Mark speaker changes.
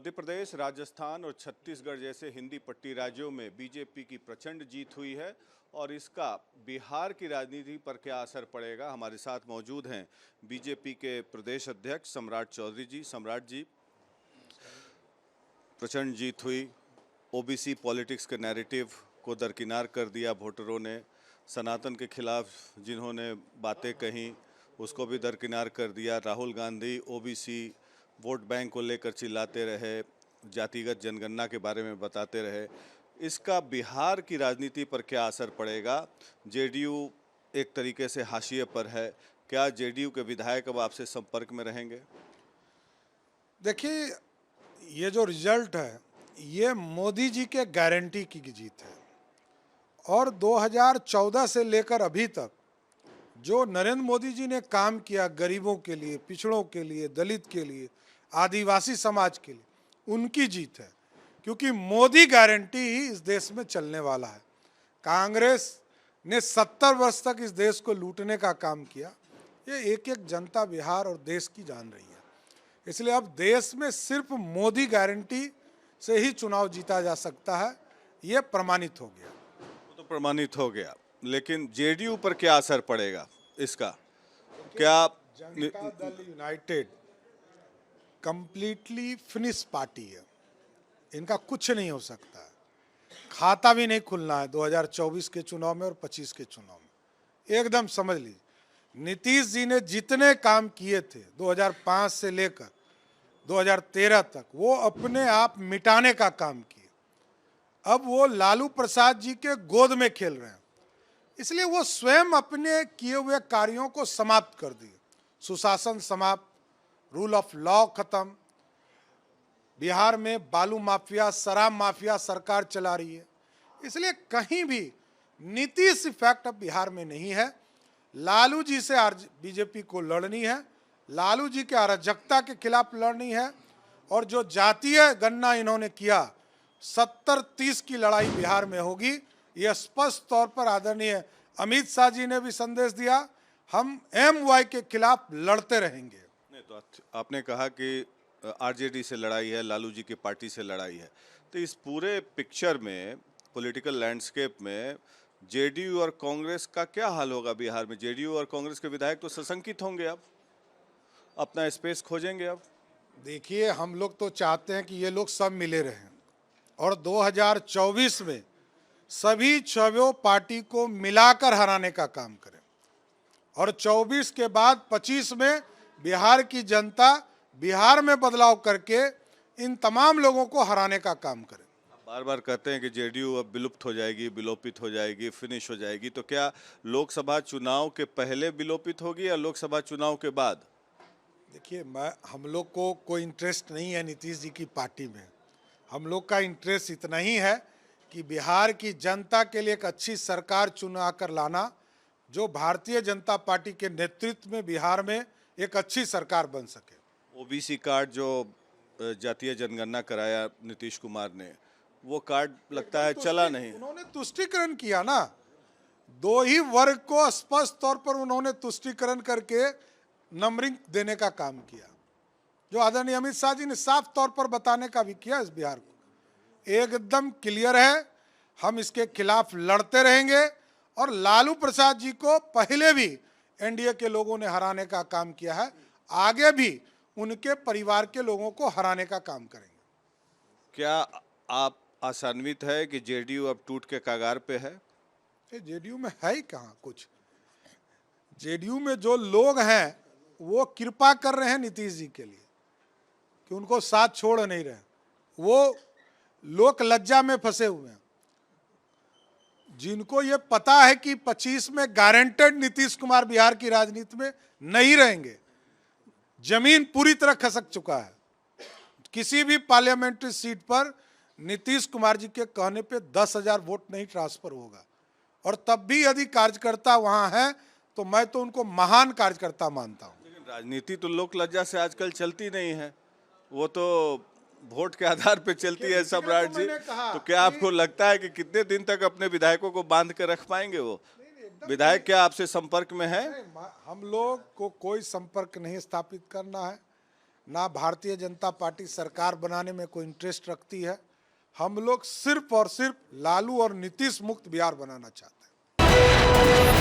Speaker 1: मध्य प्रदेश, राजस्थान और छत्तीसगढ़ जैसे हिंदी पट्टी राज्यों में बीजेपी की प्रचंड जीत हुई है और इसका बिहार की राजनीति पर क्या असर पड़ेगा। हमारे साथ मौजूद हैं बीजेपी के प्रदेश अध्यक्ष सम्राट चौधरी जी। सम्राट जी, प्रचंड जीत हुई, ओबीसी पॉलिटिक्स के नैरेटिव को दरकिनार कर दिया वोटरों ने, सनातन के खिलाफ जिन्होंने बातें कहीं उसको भी दरकिनार कर दिया। Rahul Gandhi OBC vote bank को लेकर चिल्लाते रहे, जातिगत जनगणना के बारे में बताते रहे। इसका बिहार की राजनीति पर क्या असर पड़ेगा? जेडीयू एक तरीके से हाशिए पर है, क्या जेडीयू के विधायक अब आपसे संपर्क में रहेंगे?
Speaker 2: देखिए, ये जो रिजल्ट है ये मोदी जी के गारंटी की जीत है और 2014 से लेकर अभी तक जो नरेंद्र मोदी जी ने काम किया गरीबों के लिए, पिछड़ों के लिए, दलित के लिए, आदिवासी समाज के लिए, उनकी जीत है। क्योंकि मोदी गारंटी ही इस देश में चलने वाला है। कांग्रेस ने 70 वर्ष तक इस देश को लूटने का काम किया, ये एक एक जनता बिहार और देश की जान रही है। इसलिए अब देश में सिर्फ मोदी गारंटी से ही चुनाव जीता जा सकता है, ये प्रमाणित हो गया।
Speaker 1: वो तो प्रमाणित हो गया, लेकिन जेडीयू पर क्या असर पड़ेगा इसका? क्या
Speaker 2: Janata Dal United completely finish party है, इनका कुछ नहीं हो सकता है। खाता भी नहीं खुलना है 2024 के चुनाव में और 25 के चुनाव में। एकदम समझ लीजिए, नीतीश जी ने जितने काम किए थे 2005 से लेकर 2013 तक, वो अपने आप मिटाने का काम किए। अब वो लालू प्रसाद जी के गोद में खेल रहे हैं, इसलिए वो स्वयं अपने किए हुए कार्यों को समाप्त कर दिए। सुशासन समाप्त, रूल ऑफ लॉ खत्म, बिहार में बालू माफिया, शराब माफिया सरकार चला रही है। इसलिए कहीं भी नीतीश इफेक्ट अब बिहार में नहीं है। लालू जी से बीजेपी को लड़नी है, लालू जी के अराजकता के खिलाफ लड़नी है। और जो जातीय गणना इन्होंने किया, 70-30 की लड़ाई बिहार में होगी। ये स्पष्ट तौर पर आदरणीय अमित शाह जी ने भी संदेश दिया, हम एमवाई के खिलाफ लड़ते रहेंगे।
Speaker 1: नहीं तो आपने कहा कि आरजेडी से लड़ाई है, लालू जी की पार्टी से लड़ाई है, तो इस पूरे पिक्चर में, पॉलिटिकल लैंडस्केप में जेडीयू और कांग्रेस का क्या हाल होगा बिहार में? जेडीयू और कांग्रेस के विधायक तो सशंकित होंगे, अब अपना स्पेस खोजेंगे। अब
Speaker 2: देखिए, हम लोग तो चाहते हैं कि ये लोग सब मिले रहें और 2024 में सभी छह पार्टी को मिलाकर हराने का काम करें और 24 के बाद 25 में बिहार की जनता बिहार में बदलाव करके इन तमाम लोगों को हराने का काम करें।
Speaker 1: बार बार कहते हैं कि जेडीयू अब विलुप्त हो जाएगी, विलोपित हो जाएगी, फिनिश हो जाएगी, तो क्या लोकसभा चुनाव के पहले विलोपित होगी या लोकसभा चुनाव के बाद?
Speaker 2: देखिए, हम लोग को कोई इंटरेस्ट नहीं है नीतीश जी की पार्टी में। हम लोग का इंटरेस्ट इतना ही है कि बिहार की जनता के लिए एक अच्छी सरकार चुना कर लाना, जो भारतीय जनता पार्टी के नेतृत्व में बिहार में एक अच्छी सरकार बन सके।
Speaker 1: ओबीसी कार्ड जो जातीय जनगणना कराया नीतीश कुमार ने, वो कार्ड लगता है चला नहीं।
Speaker 2: उन्होंने तुष्टीकरण किया ना, दो ही वर्ग को स्पष्ट तौर पर उन्होंने तुष्टीकरण करके नंबरिंग देने का काम किया, जो आदरणीय अमित शाह जी ने साफ तौर पर बताने का भी किया। इस बिहार को एकदम क्लियर है, हम इसके खिलाफ लड़ते रहेंगे और लालू प्रसाद जी को पहले भी एनडीए के लोगों ने हराने का काम किया है, आगे भी उनके परिवार के लोगों को हराने का काम करेंगे।
Speaker 1: क्या आप आशान्वित है कि जेडीयू अब टूट के कगार पे है?
Speaker 2: जेडीयू में है ही कहाँ कुछ। जेडीयू में जो लोग हैं वो कृपा कर रहे हैं नीतीश जी के लिए कि उनको साथ छोड़ नहीं रहे, वो लोक लज्जा में फंसे हुए हैं। जिनको ये पता है कि 25 में गारंटेड नीतीश कुमार बिहार की राजनीति में नहीं रहेंगे, जमीन पूरी तरह खसक चुका है। किसी भी पार्लियामेंट्री सीट पर नीतीश कुमार जी के कहने पे 10,000 वोट नहीं ट्रांसफर होगा, और तब भी यदि कार्यकर्ता वहां है तो मैं तो उनको महान कार्यकर्ता मानता हूं।
Speaker 1: लेकिन राजनीति तो लोक लज्जा से आजकल चलती नहीं है, वो तो वोट के आधार पे चलती है। सम्राट जी, तो क्या आपको लगता है कि कितने दिन तक अपने विधायकों को बांध के रख पाएंगे वो विधायक? क्या आपसे संपर्क में है?
Speaker 2: हम लोग को कोई संपर्क नहीं स्थापित करना है। ना भारतीय जनता पार्टी सरकार बनाने में कोई इंटरेस्ट रखती है। हम लोग सिर्फ और सिर्फ लालू और नीतीश मुक्त बिहार बनाना चाहते हैं।